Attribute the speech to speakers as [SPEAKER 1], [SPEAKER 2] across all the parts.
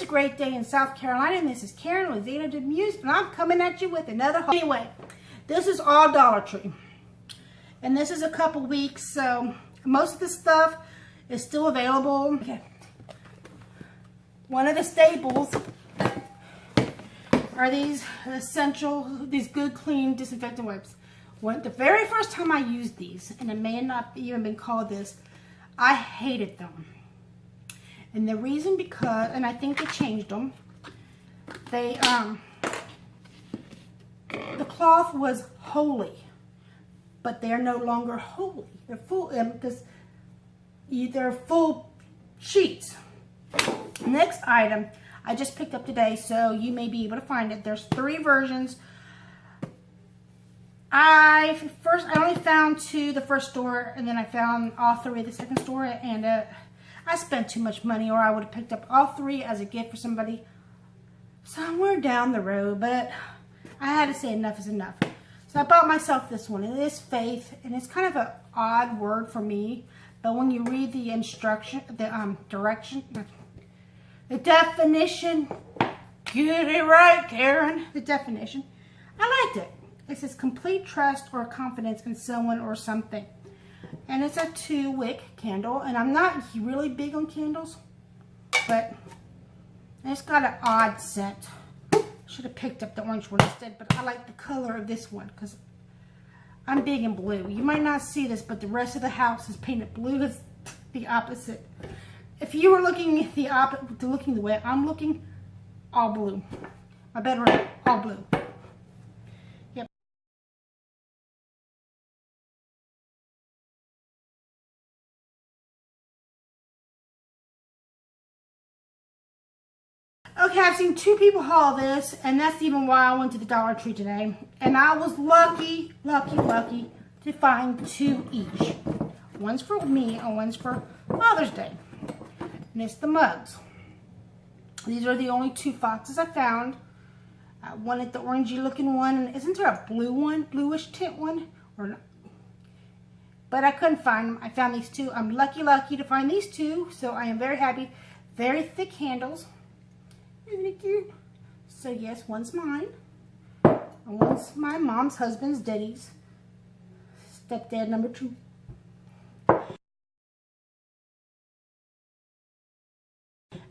[SPEAKER 1] great day in South Carolina, and this is Karen Lozano Demuse, and I'm coming at you with another haul. Anyway, this is all Dollar Tree, and this is a couple weeks, so most of the stuff is still available. Okay. One of the staples are these these good, clean disinfectant wipes. The very first time I used these, and it may have not even been called this, I hated them. And the reason because, and I think they changed them, the cloth was holy, but they're no longer holy. They're full, they're full sheets. Next item I just picked up today, so you may be able to find it. There's 3 versions. I only found 2 the first store, and then I found all 3 at the second store, and I spent too much money, or I would have picked up all 3 as a gift for somebody somewhere down the road, but I had to say enough is enough. So I bought myself this one. It is Faith, and it's kind of an odd word for me, but when you read the instruction, the definition, get it right, Karen, the definition, I liked it. It says complete trust or confidence in someone or something. And it's a 2-wick candle, and I'm not really big on candles, but it's got an odd scent. Should have picked up the orange one instead, but I like the color of this one because I'm big in blue. You might not see this, but the rest of the house is painted blue. It's the opposite. If you were looking the way I'm looking, all blue. My bedroom, all blue. Okay, I've seen 2 people haul this, and that's even why I went to the Dollar Tree today. And I was lucky to find 2 each. One's for me and one's for Father's Day. And it's the mugs. These are the only 2 foxes I found. I wanted the orangey looking one, and isn't there a blue one, bluish tint one? Or not? But I couldn't find them. I found these 2. I'm lucky to find these 2, so I am very happy. Very thick handles. Isn't it cute? So yes, one's mine, and one's my mom's husband's, Daddy's stepdad number 2.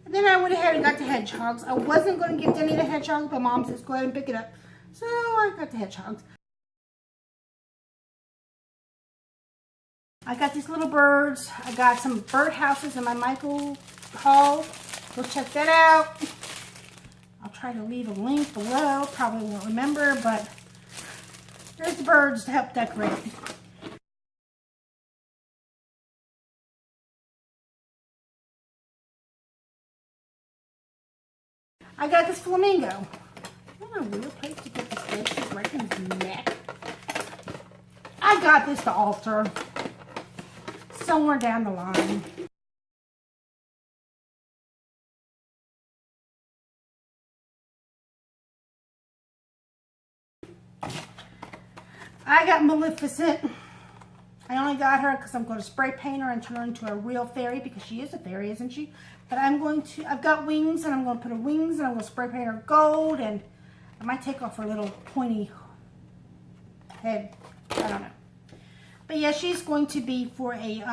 [SPEAKER 1] And then I went ahead and got the hedgehogs. I wasn't going to give Denny the hedgehog, but Mom says go ahead and pick it up. So I got the hedgehogs. I got these little birds. I got some bird houses in my Michael haul. Go check that out. I'll try to leave a link below. Probably won't remember, but there's the birds to help decorate. I got this flamingo. What a weird place to get this fish. It's right in his neck. I got this to alter somewhere down the line. I got Maleficent. I only got her because I'm going to spray paint her and turn her into a real fairy, because she is a fairy, isn't she? But I've got wings, and I'm going to put her wings, and I'm going to spray paint her gold, and I might take off her little pointy head. I don't know. But yeah, she's going to be for a,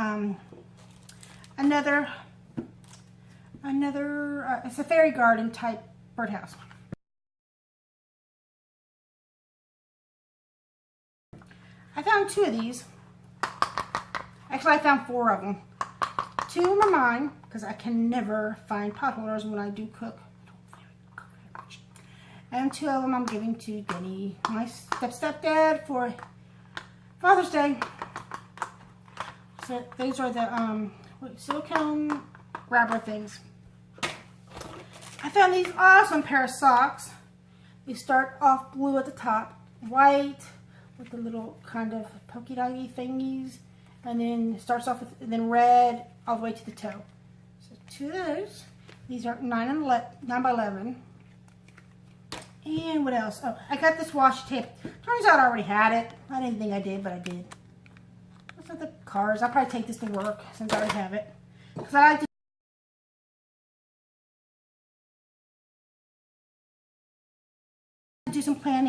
[SPEAKER 1] it's a fairy garden type birdhouse. I found 2 of these. Actually, I found 4 of them. 2 of them are mine, because I can never find pot holders when I do cook. And 2 of them I'm giving to Denny, my stepdad, for Father's Day. So these are the silicone grabber things. I found these awesome pair of socks. They start off blue at the top, white, with the little kind of polka dotty thingies, and then it starts off with then red all the way to the toe. So 2 of those. These are 9 by 11. And what else? Oh, I got this washi tape. Turns out I already had it. I didn't think I did, but I did. Those are the cars. I'll probably take this to work since I already have it, because I like to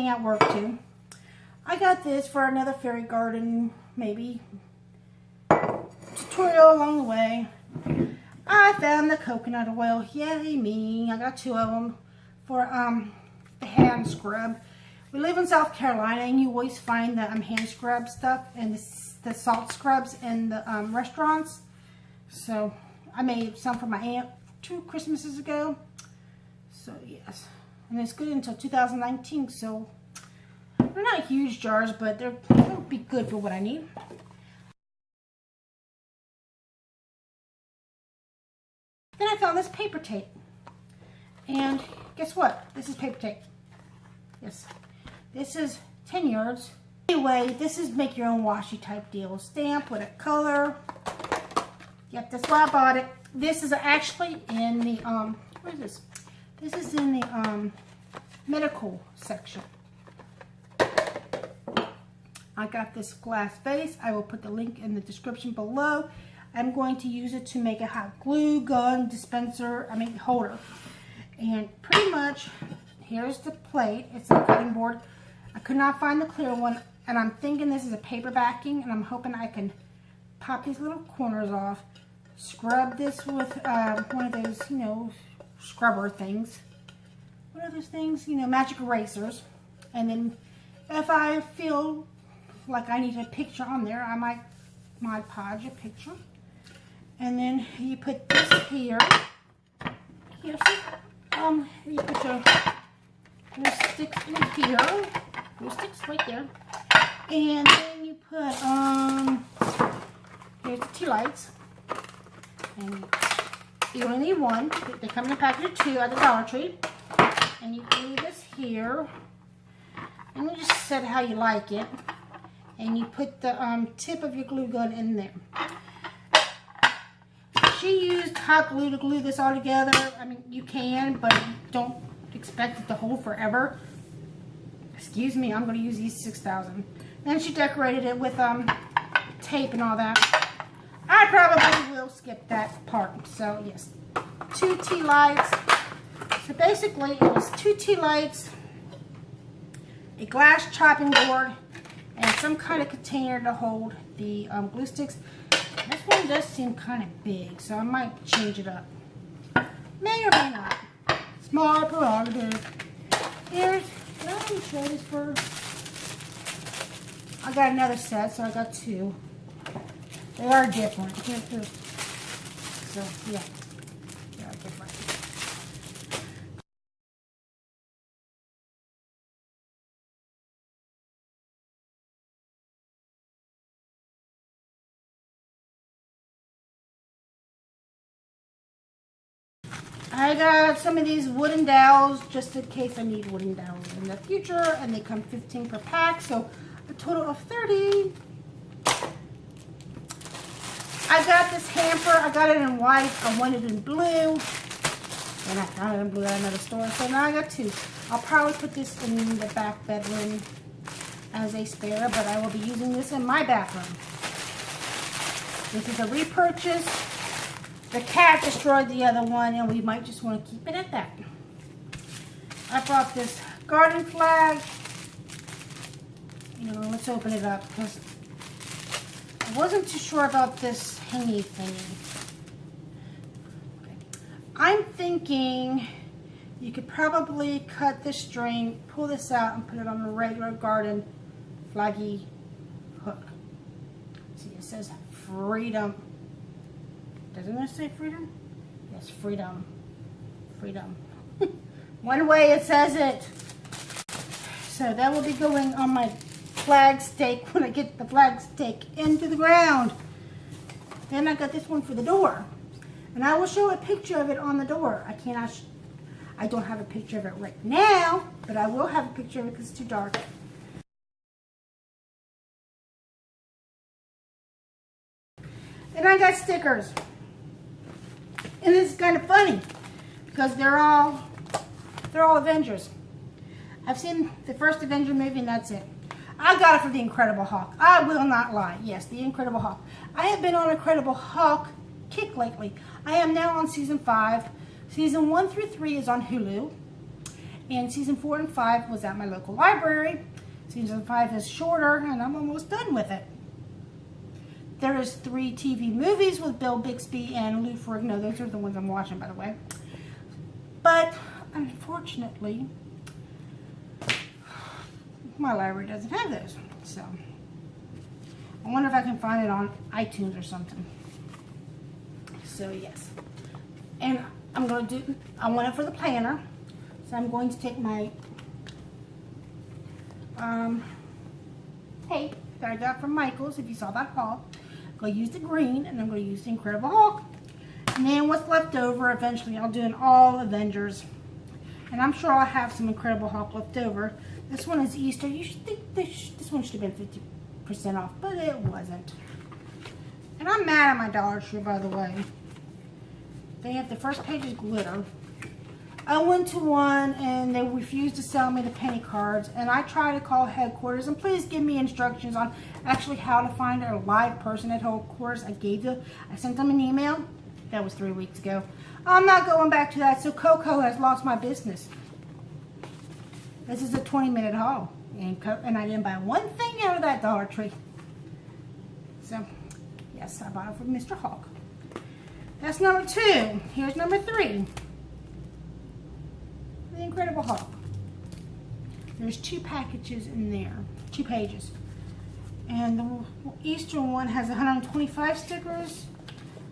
[SPEAKER 1] hang at work too. I got this for another fairy garden, maybe tutorial along the way. I found the coconut oil. Yay me. I got 2 of them for the hand scrub. We live in South Carolina, and you always find the hand scrub stuff and the salt scrubs in the restaurants. So I made some for my aunt 2 Christmases ago. So yes, and it's good until 2019. So they're not huge jars, but they'll be good for what I need. Then I found this paper tape, and guess what? This is paper tape. Yes, this is 10 yards. Anyway, this is make your own washi type deal. Stamp with a color. Yep, that's why I bought it. This is actually in the what is this? This is in the medical section. I got this glass vase. I will put the link in the description below. I'm going to use it to make a hot glue gun dispenser, holder. And pretty much, here's the plate. It's a cutting board. I could not find the clear one, and I'm thinking this is a paper backing, and I'm hoping I can pop these little corners off, scrub this with one of those, scrubber things. What are those things? Magic erasers. And then if I feel like I need a picture on there, I might Mod Podge a picture. And then you put this here. Here, see? You put your glue sticks in here. Glue sticks right there. And then you put, here's the tea lights. And you only need 1. They come in a package of 2 at the Dollar Tree. And you glue this here. And you just set it how you like it. And you put the tip of your glue gun in there. She used hot glue to glue this all together. You can, but don't expect it to hold forever. Excuse me, I'm going to use these 6,000. Then she decorated it with tape and all that. I probably will skip that part. So yes, 2 tea lights. So basically, it was 2 tea lights, a glass chopping board, and some kind of container to hold the glue sticks. This one does seem kind of big, so I might change it up. May or may not. Small prerogative. Here's, let me show this first. I got another set, so I got 2. They are different. So, yeah. They are different. I got some of these wooden dowels just in case I need wooden dowels in the future, and they come 15 per pack, so a total of 30. I got this hamper. I got it in white. I wanted it in blue, and I found it in blue at another store, so now I got 2. I'll probably put this in the back bedroom as a spare, but I will be using this in my bathroom. This is a repurchase. The cat destroyed the other one, and we might just want to keep it at that. I brought this garden flag. Let's open it up, because I wasn't too sure about this hangy thingy. Okay. I'm thinking you could probably cut this string, pull this out, and put it on a regular garden flaggy hook. See, it says freedom. Doesn't it say freedom? Yes, freedom. Freedom. One way it says it. So that will be going on my flag stake when I get the flag stake into the ground. Then I got this one for the door. And I will show a picture of it on the door. I don't have a picture of it right now, but I will have a picture of it because it's too dark. Then I got stickers. And it's kind of funny because they're all Avengers. I've seen the first Avenger movie, and that's it. I got it for the Incredible Hulk. I will not lie. Yes, the Incredible Hulk. I have been on Incredible Hulk kick lately. I am now on season 5. Season 1 through 3 is on Hulu. And season 4 and 5 was at my local library. Season 5 is shorter, and I'm almost done with it. There is 3 TV movies with Bill Bixby and Lou Ferrigno. Those are the ones I'm watching, by the way. But unfortunately, my library doesn't have those. So I wonder if I can find it on iTunes or something. So yes. And I want it for the planner. So I'm going to take my tape that I got from Michaels, if you saw that haul. I'm going to use the green, and I'm going to use the Incredible Hulk. And then what's left over, eventually I'll do an all Avengers. And I'm sure I'll have some Incredible Hulk left over. This one is Easter. You should think this one should have been 50% off, but it wasn't. And I'm mad at my Dollar Tree, by the way. They have the first page is glitter. I went to one and they refused to sell me the penny cards, and I tried to call headquarters and please give me instructions on actually how to find a live person at headquarters. I sent them an email. That was 3 weeks ago. I'm not going back to that, so Coco has lost my business. This is a 20-minute haul, and I didn't buy one thing out of that Dollar Tree. So, yes, I bought it from Mr. Hulk. That's number 2. Here's number 3. The Incredible Hulk. There's 2 packages in there, 2 pages. And the Easter one has 125 stickers.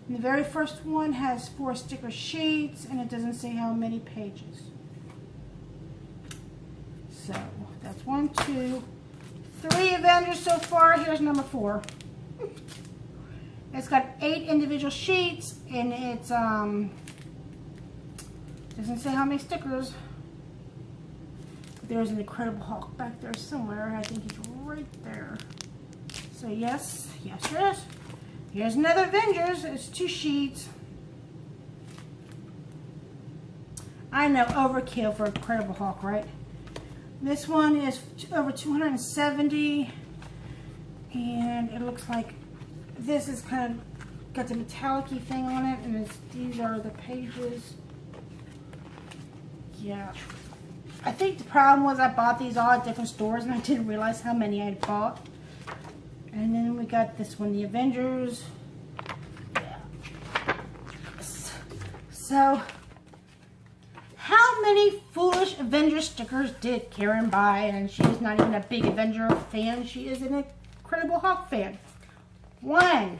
[SPEAKER 1] And the very first one has 4 sticker sheets, and it doesn't say how many pages. So that's 1, 2, 3 Avengers so far. Here's number 4. It's got 8 individual sheets, and it's doesn't say how many stickers. There's an Incredible Hulk back there somewhere. I think he's right there. So yes, there is. Here's another Avengers. It's 2 sheets. I know, overkill for Incredible Hulk, right? This one is over 270, and it looks like this is kind of got the metallic-y thing on it, and these are the pages. Yeah. I think the problem was I bought these all at different stores and I didn't realize how many I had bought. And then we got this one, the Avengers. Yeah. So, how many foolish Avengers stickers did Karen buy? And she's not even a big Avenger fan. She is an Incredible Hulk fan. 1,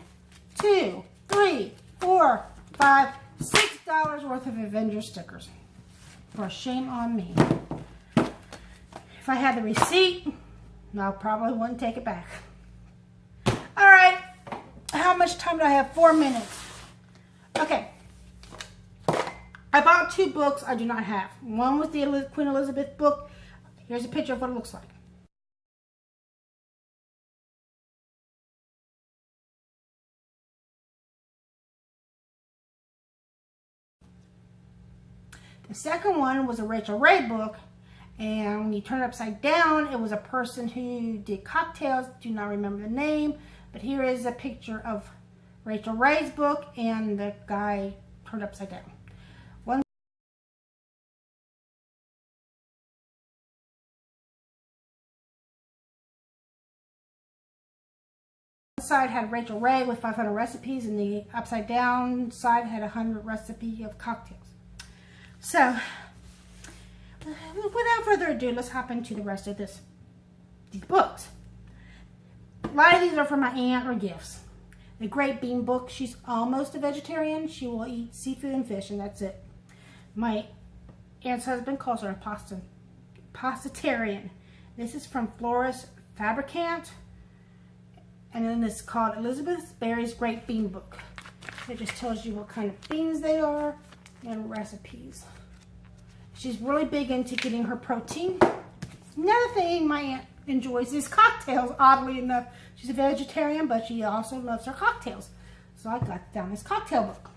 [SPEAKER 1] 2, 3, 4, 5, $6 worth of Avenger stickers. For shame on me. If I had the receipt, I probably wouldn't take it back. Alright, how much time do I have? 4 minutes. Okay. I bought 2 books I do not have. One was the Queen Elizabeth book. Here's a picture of what it looks like. The second one was a Rachel Ray book, and when you turn it upside down, it was a person who did cocktails. Do not remember the name, but here is a picture of Rachel Ray's book and the guy turned upside down. One side had Rachel Ray with 500 recipes, and the upside down side had 100 recipes of cocktails. So, without further ado, let's hop into the rest of these books. A lot of these are for my aunt or gifts. The Great Bean book, she's almost a vegetarian. She will eat seafood and fish, and that's it. My aunt's husband calls her a pastatarian. This is from Floris Fabricant, and then it's called Elizabeth Barry's Great Bean book. It just tells you what kind of beans they are and recipes. She's really big into getting her protein. Another thing my aunt enjoys is cocktails, oddly enough. She's a vegetarian, but she also loves her cocktails. So I got down this cocktail book.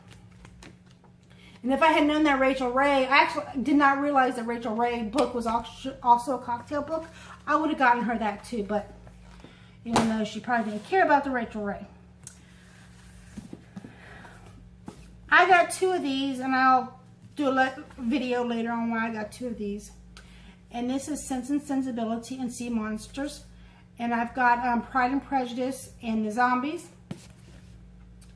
[SPEAKER 1] And if I had known that Rachel Ray, I actually did not realize that Rachel Ray book was also a cocktail book. I would have gotten her that too, but even though she probably didn't care about the Rachel Ray. I got 2 of these, and I'll do a video later on why I got 2 of these. And this is Sense and Sensibility and Sea Monsters. And I've got Pride and Prejudice and the Zombies.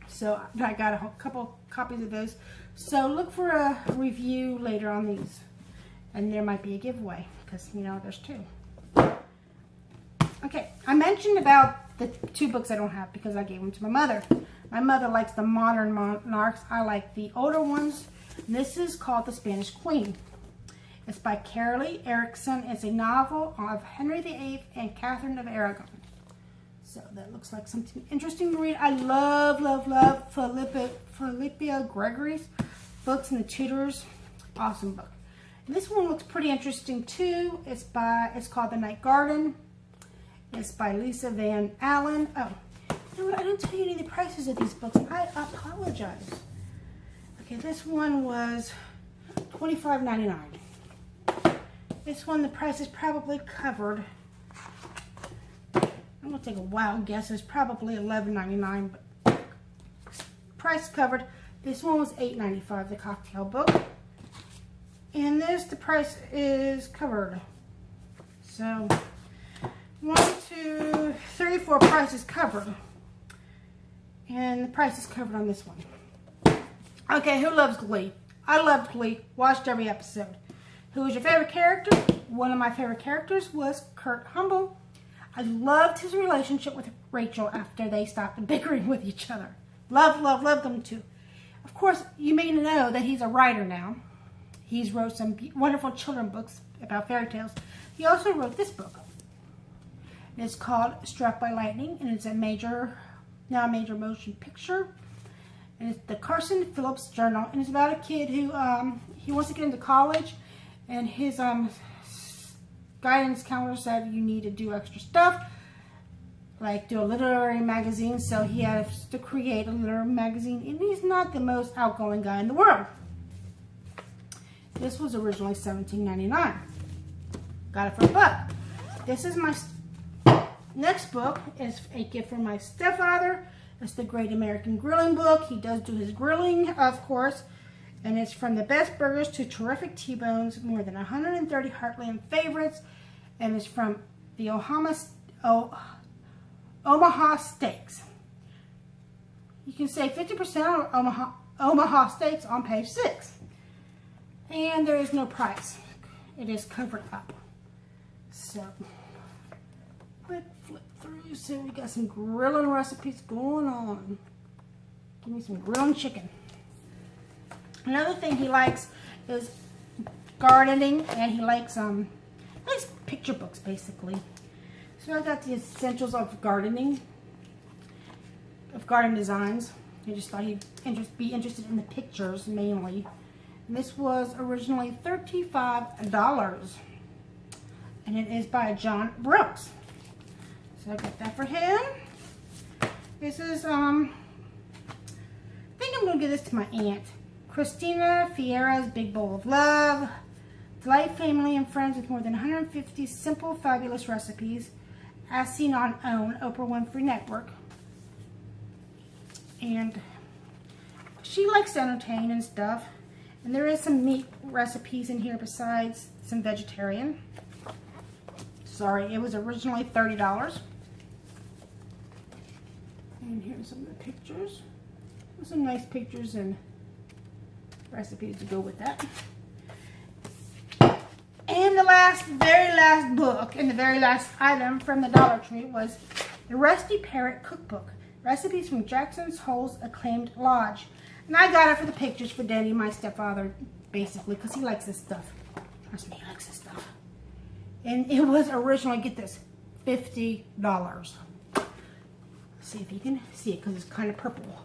[SPEAKER 1] So I got a couple copies of those. So look for a review later on these. And there might be a giveaway, because, you know, there's 2. Okay, I mentioned about the 2 books I don't have because I gave them to my mother. My mother likes the modern monarchs. I like the older ones. And this is called The Spanish Queen. It's by Carolee Erickson. It's a novel of Henry VIII and Catherine of Aragon. So that looks like something interesting to read. I love, love, love Philippa Gregory's books and the Tudors. Awesome book. And this one looks pretty interesting too. It's called The Night Garden. It's by Lisa Van Allen. Oh, you know what? I didn't tell you any of the prices of these books. I apologize. Okay, this one was $25.99. This one, the price is probably covered. I'm going to take a wild guess. It's probably $11.99, but price covered. This one was $8.95, the cocktail book. And this, the price is covered. So, 1, 2, 3, 4 prices covered. And the price is covered on this one. Okay, who loves Glee? I loved Glee. Watched every episode. Who was your favorite character? One of my favorite characters was Kurt Humble. I loved his relationship with Rachel after they stopped bickering with each other. Loved them too. Of course, you may know that he's a writer now. He's wrote some wonderful children's books about fairy tales. He also wrote this book. It's called Struck by Lightning, and it's now a major motion picture. And it's the Carson Phillips Journal, and it's about a kid who he wants to get into college, and his guidance counselor said you need to do extra stuff, like do a literary magazine. So he has to create a literary magazine, and he's not the most outgoing guy in the world. This was originally $17.99. Got it for $1. This is my next book. Is a gift from my stepfather. It's the Great American Grilling book. He does do his grilling, of course. And it's From the Best Burgers to Terrific T-Bones, more than 130 Heartland favorites. And it's from the Omaha Steaks. You can save 50% on Omaha Steaks on page 6. And there is no price. It is covered up. So, flip through. So we got some grilling recipes going on. Give me some grilled chicken. Another thing he likes is gardening, and he likes picture books basically. So I got the essentials of gardening, of garden designs. I just thought he'd be interested in the pictures mainly. And this was originally $35, and it is by John Brooks. So I got that for him. This is I think I'm gonna give this to my aunt. Christina Fierra's Big Bowl of Love. Delight family and friends with more than 150 simple, fabulous recipes, as seen on OWN, Oprah Winfrey Network. And she likes to entertain and stuff. And there is some meat recipes in here besides some vegetarian. Sorry, it was originally $30. And here's some of the pictures. There's some nice pictures and recipes to go with that. And the very last book, and the very last item from the Dollar Tree was the Rusty Parrot Cookbook. Recipes from Jackson Hole's acclaimed lodge. And I got it for the pictures for Danny, my stepfather, basically, because he likes this stuff. Trust me, he likes this stuff. And it was originally, get this, $50. See if you can see it, because it's kind of purple.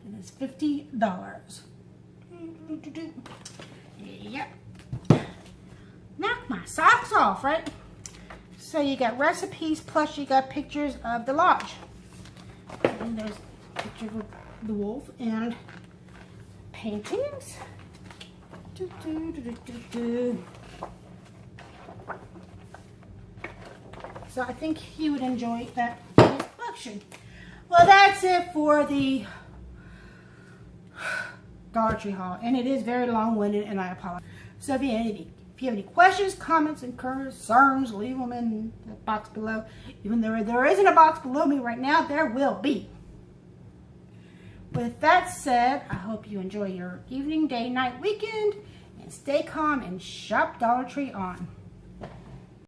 [SPEAKER 1] And it's $50. Yep. Knock my socks off, right? So you got recipes, plus you got pictures of the lodge. And there's a picture of the wolf and paintings. So I think he would enjoy that collection. Well, that's it for the Dollar Tree haul, and it is very long-winded, and I apologize. So if you have If you have any questions, comments, and concerns, leave them in the box below. Even though there isn't a box below me right now, there will be. With that said, I hope you enjoy your evening, day, night, weekend, and stay calm and shop Dollar Tree on.